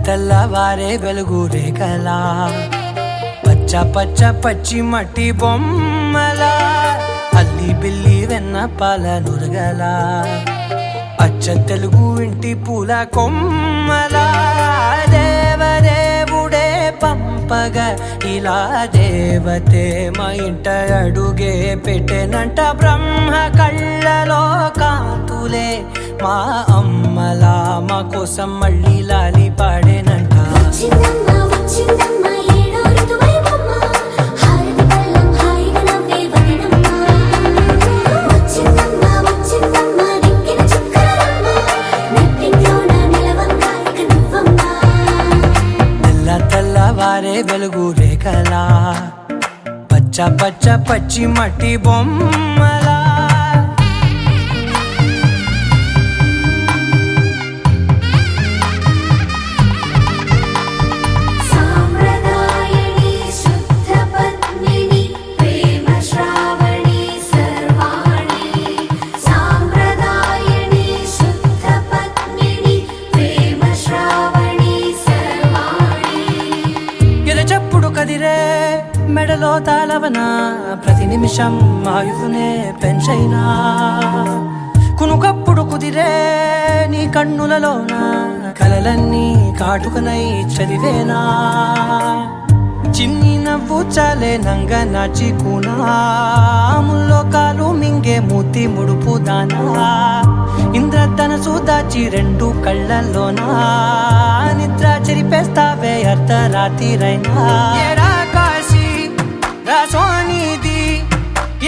తెల్లవారే వెలుగు రేఖలా పచ్చ పచ్చ పచ్చి మట్టి బొమ్మలా అల్లి బిల్లి వెన్న పాల నురగలా అచ్చ తెలుగు ఇంటి పూల కొమ్మలా దేవదేవుడే పంపగా ఇలా దేవతే మా ఇంట అడుగే పెట్టెనంట బ్రహ్మ కళ్ళలో కాంతులే మా అమ్మలా మా కోసం మళ్ళీ లాలి పాడేనంట తెల్లవారే వెలుగు రేఖలా పచ్చ పచ్చ పచ్చి మట్టి బొమ్మలా కదిరే మెడలో తాళవన ప్రతి నిమిషం ఆయువునే పెంచైనా కునుకప్పుడు కుదిరే నీ కన్నులలోన కలలన్నీ కాటుకనై చదివేనా చిన్ని నవ్వు చాలే నంగ నాచి కూనాముల్లో కాలు మింగే మూతి ముడుపు దానా ఇంద్రధనసు దాచి రెండు కళ్ళల్లోనా నిద్ర చెరిపేస్తావే అర్ధరాత్రిరైనా ఏడా కాశీ రాసోనిది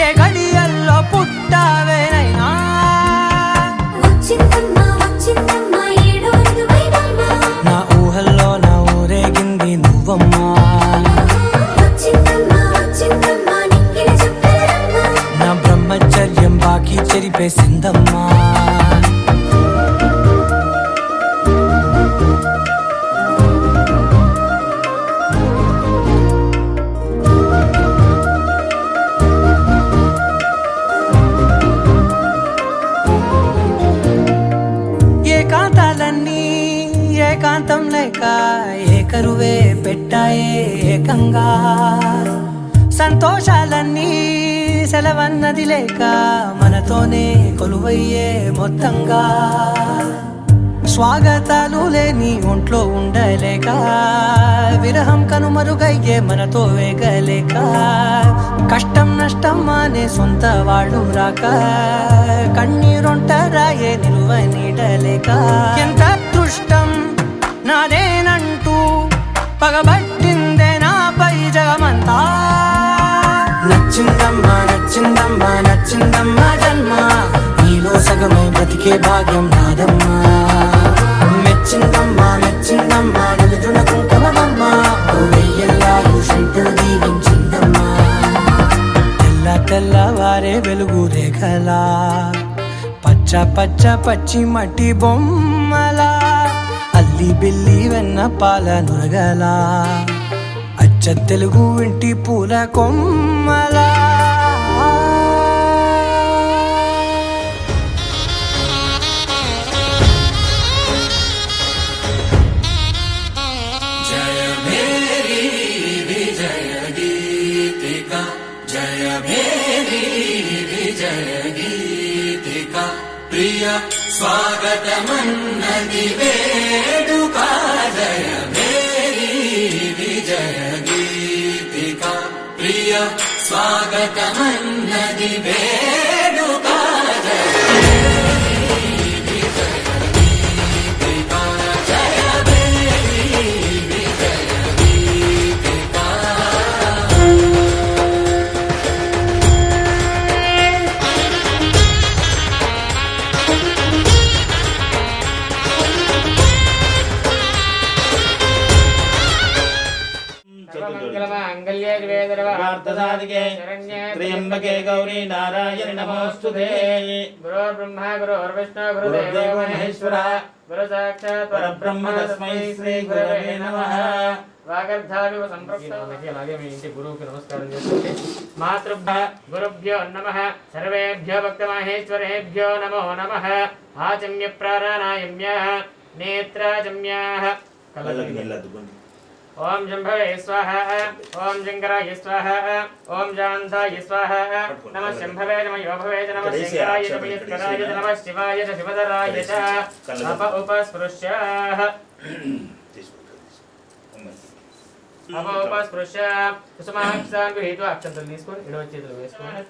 ఏ గడియల్లో పుట్టావేనైనా నా ఊహల్లో నా ఊరేగింది నువ్వమ్మా నా బ్రహ్మచర్యం బాకీ చెరిపేసిందమ్మా ఏకాంతాలన్నీ ఏకాంతం లేక ఏకరువే పెట్టాయే ఏకంగా సంతోషాలన్నీ సెలవన్నది లేక మనతోనే కొలువయ్యే మొత్తంగా స్వాగతాలు లేని ఒంట్లో ఉండలేక విరహం కనుమరుగయ్యే మనతో వేగలేక కష్టం నష్టం అనే సొంత వాడు రాక కన్నీరొంటరాయే నిలువ నీడలేక ఎంత అదృష్టం నాదేనంటూ పగబట్టిందే నాపై జగమంతా నచ్చిందమ్మా నచ్చిందమ్మా నచ్చిందమ్మా జన్మ నీలో సగమై బ్రతికే భాగ్యం నాదమ్మా మెచ్చిందమ్మా మెచ్చిందమ్మా నిలుచున కుంకుమమ్మా వెయ్యల్లాలు శంకరు దీవించిందమ్మా తెల్లవారే వెలుగు రేఖలా పచ్చ పచ్చ పచ్చి మట్టి బొమ్మలా అల్లి బిల్లి వెన్న పాల నురగలా అచ్చ తెలుగు ఇంటి పూల కొమ్మలా జయ మేరీ విజయ గీతిక జయ మేరీ విజయ గీతిక ప్రియ స్వాగతమన్నది వేడుక జయ మేరీ విజయ గీతిక ప్రియ స్వాగతమన్నది వేడుక त्र्यंबके गौरी नारायणि नमोस्तुते। गुरो ब्रह्मा गुरुर्विष्णु गुरुदेवो महेश्वरः गुरु साक्षात् परब्रह्म तस्मै श्री गुरवे नमः। वागर्धाविव संपृक्तो అలాగే మీ ఇంటి గురువుకి నమస్కారం చేయండి। మాతృభ్య గురుభ్యో నమః సర్వేభ్యో భక్తమహేశ్వరేభ్యో నమో నమః। ఆచమ్య ప్రాణాయామ్యః నేత్రాచమ్యాః కళ్ళకి నీళ్ళు అద్దుకోండి. ఓం జంభవే స్వాహా ఓం జంకరాయ స్వాహా ఓం జాంతాయ స్వాహా నమ శంభవే నమ యోభవే నమ శంకరాయ నమ యస్కరాయ నమ శివాయ శివధరాయ చ అప ఉపస్పృశ్య అప ఉపస్పృశ్య కుసుమాక్షాన్ గృహీత్వా అక్షంతలు తీసుకొని ఎడవ చేతులు వేసుకోండి.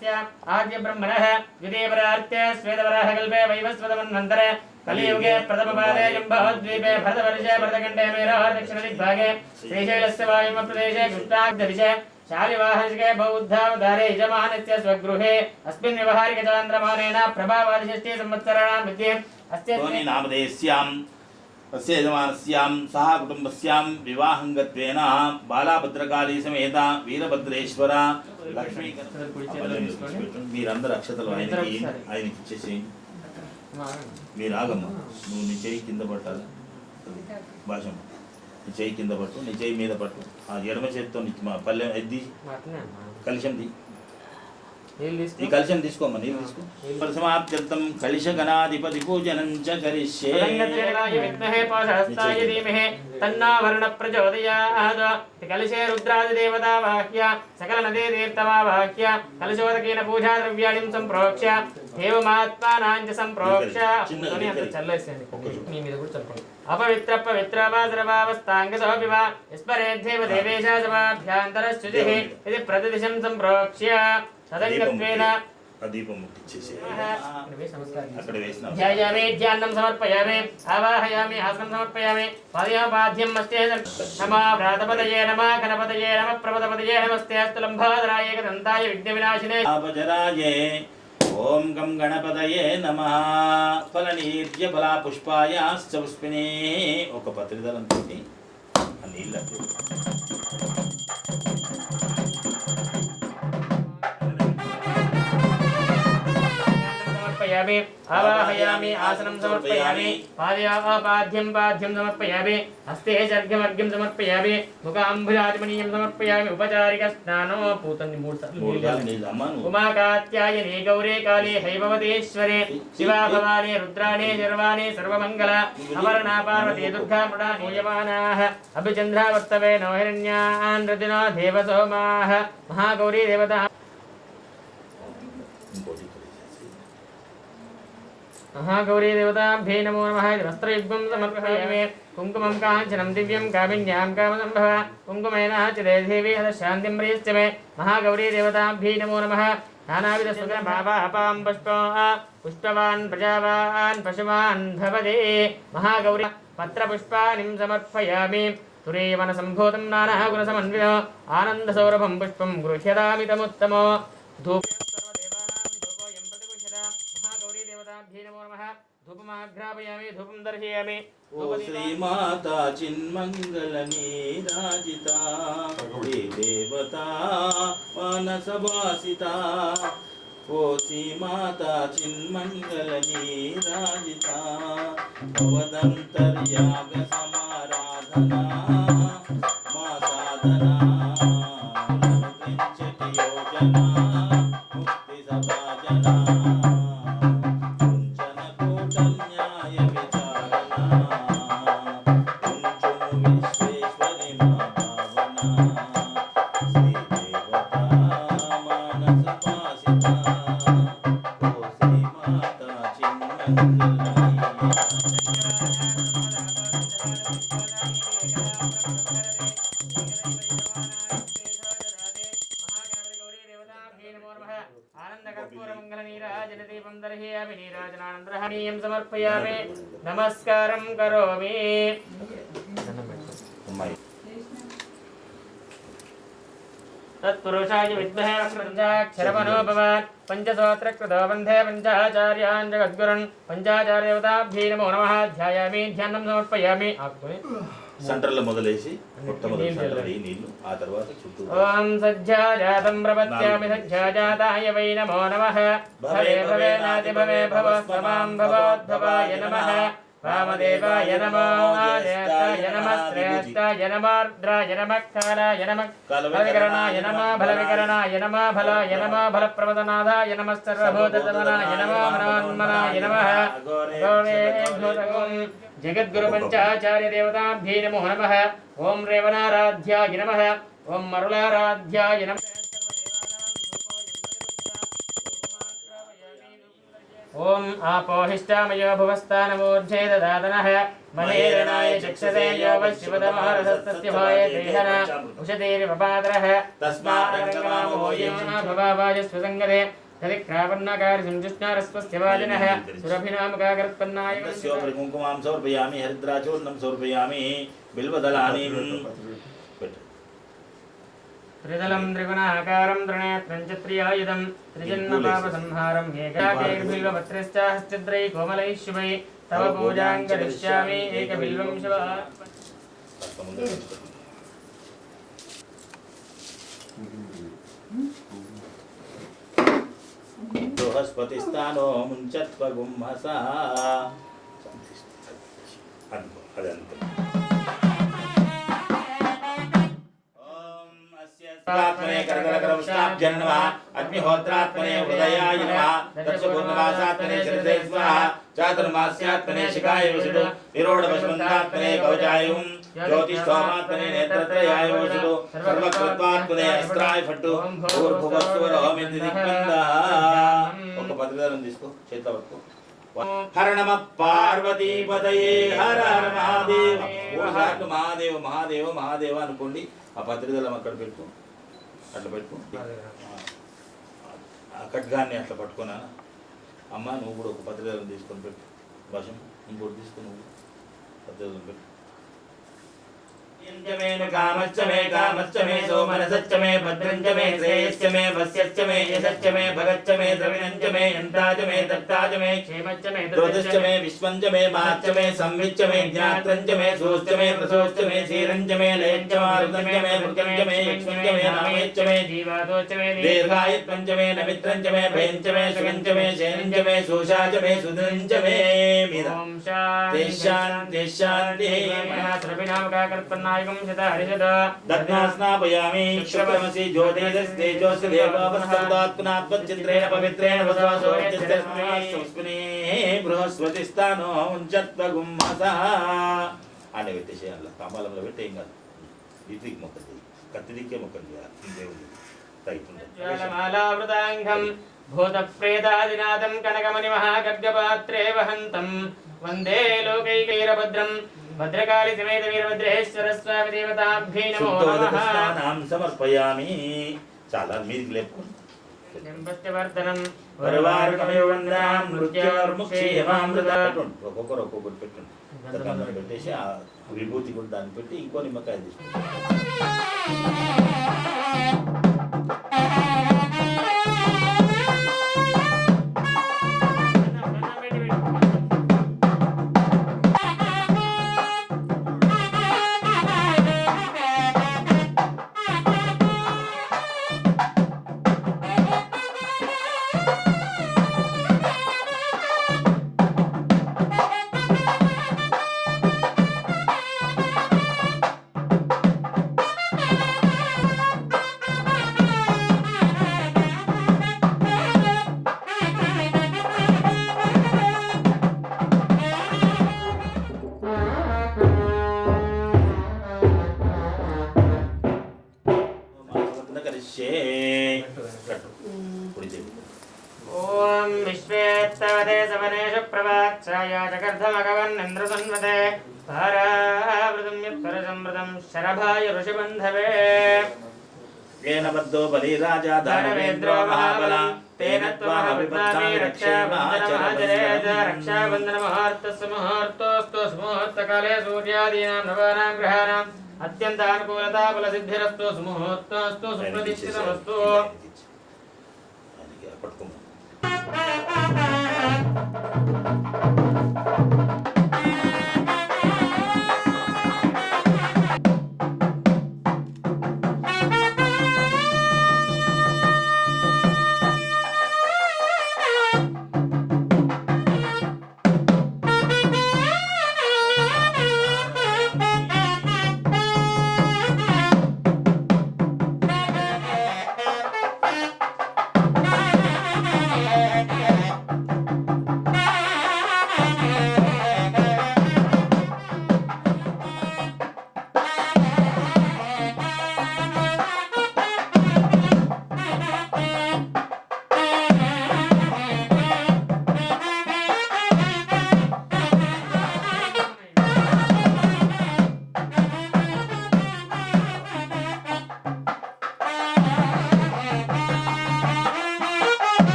ఆద్య బ్రహ్మణః ద్వితీయపరార్త్య శ్వేతవరాహ కల్పే వైవస్వతమన్వంతరే కలియుగే ప్రథమపాదే జంబోద్వీపే భరతవర్షే భరతఖण्डे मेरः दक्षिणदिग्भागे श्रीशैलस्य वायुव्यप्रदेशे कृष्णाग्रदिशे शालिवाहनसिके बौद्धावतारे यजमानस्य स्वगृहे अस्मिन् व्यवहारिकचान्द्रमानेन प्रभावादिषष्टि संवत्सराणां मध्ये अस्य नामधेयस्यां तस्य यजमानस्यां सह कुटुम्बस्यां विवाहंगत्वेन बालाभद्रकाली समेत वीरभद्रेश्वर लक्ष्मी మీరందరూ అక్షతలు ఆయనకి ఇచ్చేసి మీరు ఆగమ్మ. నువ్వు నీ చేయి కింద పట్టాలి. భాషమ్మ నీ చేయి కింద పట్టు, నీ చేయి మీద పట్టు. ఆ ఎడమ చేతితో మా పల్లె ఎద్ది కలిశం ఈ కలిశం తీసుకోమ్మా. నీళ్ళు తీసుకో. పరిసమాప్త్యర్థం కలిశ గణాధిపతి పూజనం చ కరిష్యే. కలిశే రుద్రాది దేవతా వాక్య సకల నదీ తీర్థమావాక్య కలశోదకేన పూజా ద్రవ్యాణిం సంప్రోక్ష్య దేవమాత్మానాంచ సంప్రోక్ష్య చల్లేసేయండి. మీ మీద కూడా చల్లండి. అపవిత్ర పవిత్రవాసరవావస్థాంగ సోపివ యస్పరేద్ధేవ దేవేశ సమాభ్యాంతరశ్చుజిః ఇది ప్రతిదిశం సంప్రోక్ష్య తదంగత్వేన దీపం ముట్టించేసి అక్కడ వేసిన ధ్యాయామి ధ్యానం సమర్పయామి ఆవాహయామి ఆసనం సమర్పయామి పాదయాపాద్యం మస్తే నమః వ్రాతపదయే నమః గణపతయే నమః ప్రపదపదయే నమస్తే అస్తలంభాధరాయ ఏకదంతాయ విఘ్నవినాశినే అపజరాయే. ఓం గం గణపతయే నమః. ఫలనీర్య ఫలా పుష్పాయాశ్చ పుష్పినే. ఒక పత్రిదలంతో ఆ నీళ్ళు సమర్పయామి ఆవాహయామి ఆసనం సమర్పయామి పాదయాపాద్యం పాద్యం సమర్పయామి హస్తే చర్ఘమర్ఘ్యం సమర్పయామి ముఖాంబుజాదిమనీయం సమర్పయామి ఉపచారిక స్నానో పూతంది 3 సార్లు. ఉమాకాత్యాయని గౌరే కాళే హైభవతేశ్వరే శివా భవాని రుద్రాణి శర్వాణి సర్వమంగళ అమరనా పార్వతీ దుర్గా మృడా నీయమానాః అభిచంద్రావర్తవే నో హిరణ్యాన్ రుదినో దేవసోమాః మహాగౌరీ దేవత. महागौरी देवताभ्यै नमो नमः. वस्त्रयुग्मं समर्पयामि कुङ्कुमं काञ्चनं दिव्यं कामिन्यां कामसम्भव कुङ्कुमेन च देवी हतशान्तिं प्रयश्च मे. महागौरी देवताभ्यै नमो नमः. नानाविधसुगन्धभावापां पुष्पवान् प्रजावान् पशुवान् भवते. महागौरी पत्रपुष्पाणिं समर्पयामि. तुरीवनसम्भूतं नानागुणसमन्वितो आनन्दसौरभं पुष्पं गृह्यतामि तमुत्तमो. धूप धूपमाघ्रापयामि धूपं दर्शयामि. ओ श्रीमाता चिन्मंगल नीराजिता देवता मानसवासिता. ओ श्रीमाता चिन्मंगल नीराजिता भवदन्तर्याग समाराधना मा साधना विंशति योजना मुक्ति सभाजना समर्पयामि. नमस्कारं करोमि. तत्पुरुषाय विद्महे वक्रतुण्डाक्षरमनो भवात्. पंचसोत्रकृतो वन्दे पंचाचार्यान् जगद्गुरुन्. पंचाचार्यदेवताभ्यै नमो नमः. ध्यायामि ध्यानं समर्पयामि. సెంటర్ లో మొదలేసి మొట్టమొదటి సెంటర్ ఈ నీళ్లు ఆ తర్వాత చుట్టూ. ఓం సజ్జాజాతం ప్రపత్యామి సజ్జాజాతాయ వై నమో నమః. భవే భవే నాతి భవే భవ సమాం భవోద్భవాయ నమః. वामदेवाय नमो आदित्याय नमः श्रेष्ठाय नमर्द्राय नमः कालाय नमः बलविकरणाय नमः बलविकरणाय नमः भलाय नमः बलप्रमदनादाय नमः सर्वभूततमनाय नमः मनोन्मनाय नमः जगद्गुरुपञ्चाचार्य देवताभ्ये नमो नमः ओम रेवनाराध्याय नमः ओम मरुलाराध्याय नमः ओम आपोहिष्टामयो भुवस्तानमूर्धे ददातनः महेरणाय चक्षसे यो वश्यपदमहरसस्तस्य भोये देहन उषतीरिपपादरः तस्मादङ्गमामोयं भवावाय स्वसङ्गते तदिक्रावर्णकारी संजुष्णारस्वस्य वाजिनः सुरभिनामकाकरत्पन्नाय कुङ्कुमां समर्पयामि हरिद्राचूर्णं समर्पयामि बिल्वदलानि त्रिदलं त्रिगुणाकारं त्रिनेत्रं च त्रियायुधं त्रिजन्मपापसंहारं एकाकीर्बिल्वपत्रश्च हस्तद्रैः कोमलैः शुभैः तव पूजां करिष्यामि एकबिल्वं शिवः बृहस्पतिस्थानो मुञ्चत्वगुम्हसा आत्मने करकलकरवस्ताभ्यं नमः अग्निहोत्रात्मने हृदयाय नमः दक्षपूर्णमासात्मने शिरसे स्वाहा चातुर्मास्यात्मने शिखाय वसुदु निरोढवशमन्तात्मने कवचाय ज्योतिष्ठोमात्मने नेत्रत्रयाय वसुदु सर्वकृत्वात्मने अस्त्राय फट्टु भूर्भुवस्वरोमिति दिक्पन्दः ఒక పత్రికలను తీసుకో చేతిలో పట్టుకో హర నమ పార్వతీపదయే హర హర మహాదేవ ఓసార్లు మహాదేవ మహాదేవ మహాదేవ అనుకోండి ఆ పత్రికలను అక్కడ పెట్టుకో అట్లా పెట్టుకో ఆ ఖడ్గాన్ని అట్లా పట్టుకున్నా అమ్మ నువ్వు కూడా ఒక పత్రికలను తీసుకొని పెట్టు భాషం ఇంకోటి తీసుకుని నువ్వు పత్రికలను పెట్టు कामच्च मे सोमनसच्च मे भद्रञ्च मे श्रेयश्च मे वस्यश्च मे यशश्च मे भगच्च मे द्रविणञ्च मे यन्त्राच मे दत्ताच मे क्षेमच्च मे द्रोदश्च मे विश्वञ्च मे माच्च मे संविच्च मे ज्ञात्रञ्च मे सोश्च मे प्रसोश्च मे क्षीरञ्च मे लयञ्च मारुतञ्च मे भृत्यञ्च मे यक्ष्मञ्च मे नामयच्च मे जीवातोच्च मे दीर्घायुत्वञ्च मे नमित्रञ्च मे भयञ्च मे सुगञ्च मे शयनञ्च मे शोषाच मे सुदृञ्च मे ओम शान्ति शान्ति महात्रपिनामकाकल्पना दत्नास्नापयामि शुक्रमसि ज्योतिरस्तेजोस्य देवावस्तदात्मनात्मचित्रेण पवित्रेण वसवासोऽस्मिने बृहस्पतिस्थानो मुञ्चत्वगुम्हसः అనే పెట్టేసేయాలి తాంబాలంలో పెట్టి ఏం కాదు ఇదికి మొక్కలు కత్తిదిక్కే మొక్కలు చేయాలి దేవుడు జ్వాలమాలావృతాంగం భూతప్రేతాదినాథం కనకమణి మహాగర్గపాత్రే వహంతం వందే లోకైకైరభద్రం భద్రకాళి సమేత వీరభద్రేశ్వర స్వామి దేవతాభ్యై నమో నమః సమర్పయామి చాలా మీదికి లేపు నింబస్యవర్ధనం వరవారుకమయో వందాం నృత్యవర్ముక్షేయమామృత ఒక్కొక్కటి పెట్టండి పెట్టేసి ఆ విభూతి కూడా దాన్ని పెట్టి ఇంకో నిమ్మకాయ తీసుకుంటాం ओम विश्वेत्तवदे सवनेषु प्रवाच्छाया जगर्धमगवन्निन्द्रसन्वते भारावृतं यत्परसंवृतं शरभाय ऋषिबन्धवे येन बद्धो बलिराजा दानवेन्द्रो महाबला तेन त्वामभिबद्धामि रक्षाबन्धनमहाचरेत रक्षाबन्धनमहार्तस्य मुहूर्तोऽस्तु सुमुहूर्तकाले सूर्यादीनां नवानां ग्रहाणाम् अत्यन्तानुकूलता बलसिद्धिरस्तु सुमुहूर्तोऽस्तु सुप्रतिष्ठितमस्तु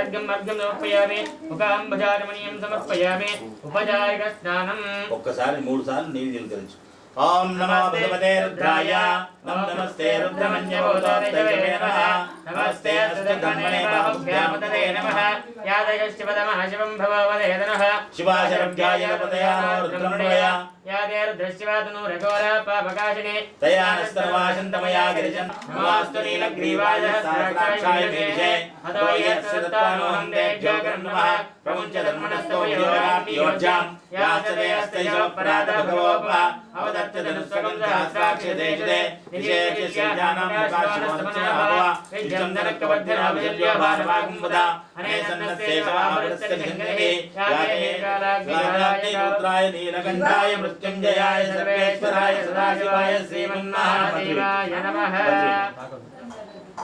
अर्घ्यं समर्पयामि मुखाम्बुजारमणीयं समर्पयामि उपचारिक स्नानम् ఒక్కసారి 3 సార్లు నీళ్ళు చిలకరించు. ఓం నమో భగవతే రుద్రాయ నమస్తే రుద్రమన్యవోదాయ నమః నమస్తే అస్తధర్మణే బాహుభ్యామతదే నమః యాదయశ్చివదమః శివం భవవదేదనః శివాశరభ్యాయ పదయానో రుద్రమణయ యాదేర్దృశ్యవాదను రఘోరా పాపకాశినే తయానస్తరవాశంతమయా గిరిజన్ నమస్తు నీలగ్రీవాయ సహస్రాక్షాయ విజే హతో యత్సత్తానోహం దేవ్యాగరం నమః ప్రముంచ ధర్మణస్తోయోర్జాం యాస్తదేస్తైవ పరాత భగవోప అవదత్త ధనుస్వగం సహస్రాక్ష దేశదే నిషేధ్య శ్రీజానం ప్రకాశమోచ్చనభవ విద్యం ధనక్కవద్ధ్యనాభజల్యో భారవాగం వద అనేసన్నస్యేషవామృతస్య జంగనే యాదే కాలాగ్నిరాయ రుద్రాయ నీలకంఠాయ మృత్యుంజయాయ సర్వేశ్వరాయ సదాశివాయ శ్రీమన్మహాదేవాయ నమః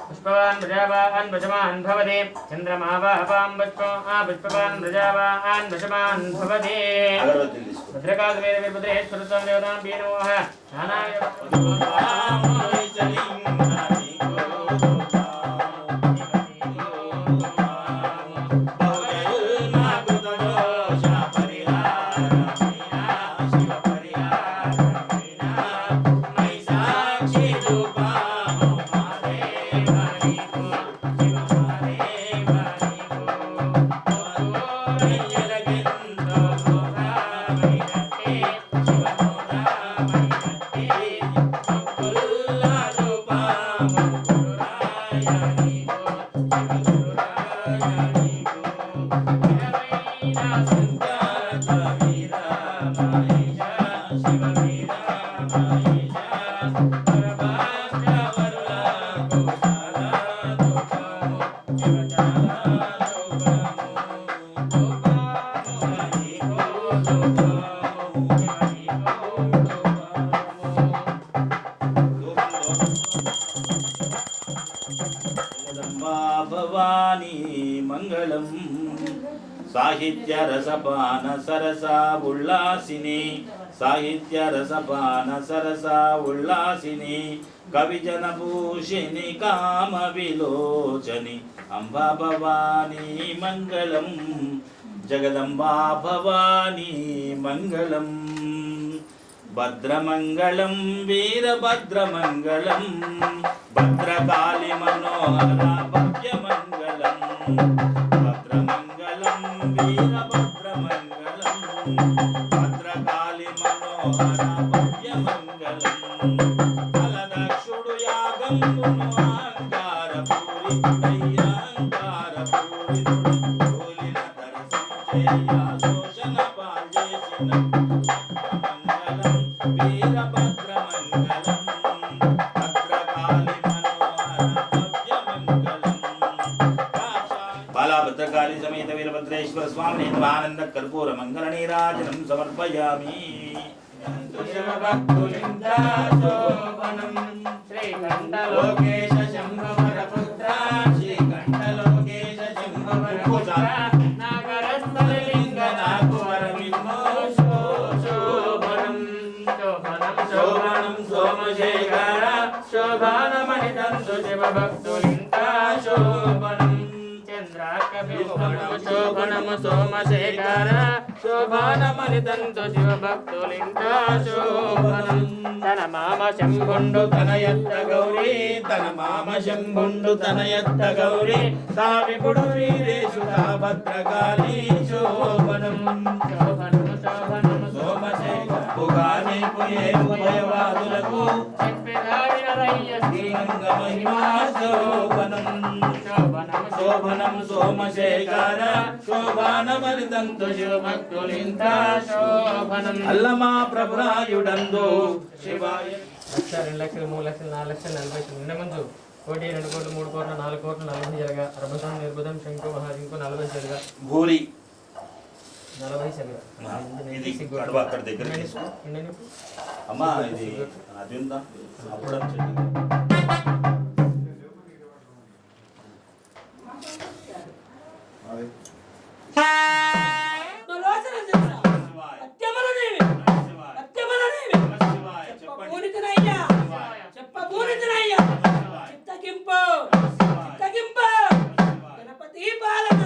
पुष्पवान् प्रजावान् वशमान् भवति चन्द्रमा वाहपां पुष्पवान् प्रजावान् वशमान् भवति भद्रकालवेदवीरभद्रेश्वरस्वां देवतां नमः नानाय భవానీ మంగళం సాహిత్య రసపాన సరసా ఉల్లాసిని సాహిత్య రసపాన సరసా ఉల్లాసిని కవిజన భూషిణి కామ విలోచని అంబా భవానీ మంగళం జగదంబా భవానీ మంగళం భద్రమంగళం వీరభద్రమంగళం భద్రకాళి మనోహర భవ్యమంగళం భద్రమంగళం వీరభద్రమంగళం భద్రకాళి మనోహర భవ్యమంగళం ఫలదక్షుడు యాగంబును అహంకారపూరి అయ్యాంకారపూరి తోలిన దర్శనం చేయ శోషణ పాల్చేసిన మంగళం వీరభద్రమంగళం భద్రకాళి మనోహర భవ్యమంగళం బాలభద్రకాళి సమేత వీరభద్రేశ్వర స్వామిని ఆనంద కర్పూర మంగళ నీరాజనం సమర్పయామి శ్రీకంఠలోకేశ శంభవర పుత్ర శ్రీకంఠలోకేశ శంభవర పుత్ర నాగరస్థలింగ నాకువరమిమ్మో శోభనం శోభనం శోభనం సోమశేఖర శోభానమణితంతు శివభక్తులింక శోభనం చంద్రాకవిష్ణుము శోభనము సోమశేఖర శోభానమణితంతు శివభక్తులింక శోభనం తన మామ శంభుండు తనయత్త గౌరీ తన మామ శంభుండు తనయత్త గౌరీ సావిపుడు వీరేషు భద్రకాళీ శోభనం శోభనము శోభనము సోమశేఖర ఉగాని పుయే ఉభయవాదులకు శ్రీరంగ మహిమా శోభనం శోభనం శోభనం సోమశేఖర శోభానమరిదంతు శివభక్తులింత శోభనం అల్లమా ప్రభురాయుడందు శివాయ 1,00,000, 2,00,000, 3,00,000, 4,00,000, 40,000 నిన్న ముందు 1 2 కోట్లు 3 కోట్లు 4 కోట్లు 40 జరగా అర్బసం నిర్బుధం శంకు మహాశంకు 40 జరగా భూరి 40 జరగా ఇది కడవ అక్కడ దగ్గర తీసుకో అమ్మా ఇది అది ఉందా అప్పుడు గణపతి పాలన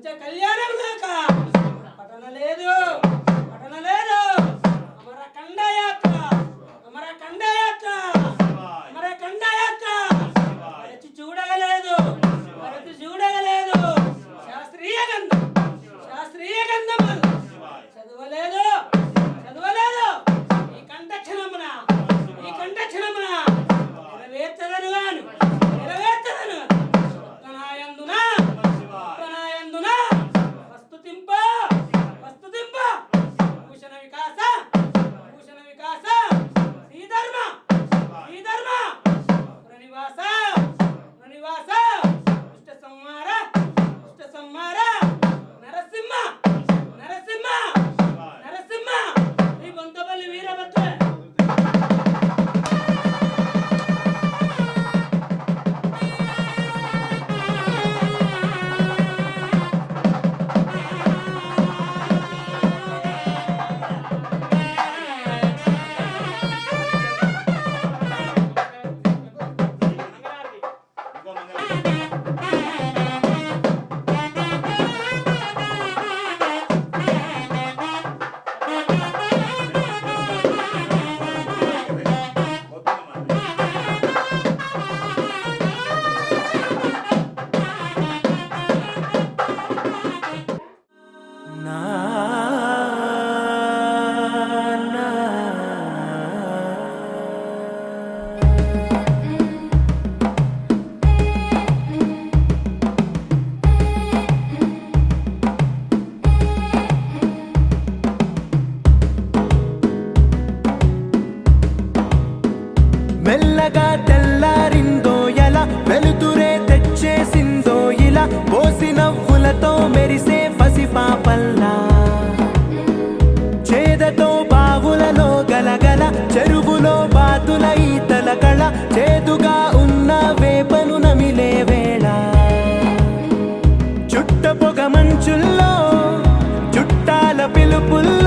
పంచ కళ్యాణం లేక పఠన లేదు అమర కండయాత్ర మరచి చూడగలేదు శాస్త్రీయ గంధం చదవలేదు ఈ కంఠ క్షణమున నెరవేర్చదను వస్తుతింప భూషణ వికాస శ్రీధర్మ ప్రణివాస ఇష్ట సంహార నరసింహ శ్రీ బొంతపల్లి వీరభద్ర మెల్లగా తెల్లారిందో ఎలా వెలుతురే తెచ్చేసిందో ఇలా పోసి నవ్వులతో మెరిసే పసిపాపల్లా చేదతో బావులలో గలగల చెరువులో బాతుల ఈతల కళ చేదుగా ఉన్న వేపను నమిలే వేళ చుట్ట పొగ మంచుల్లో చుట్టాల పిలుపుల్లో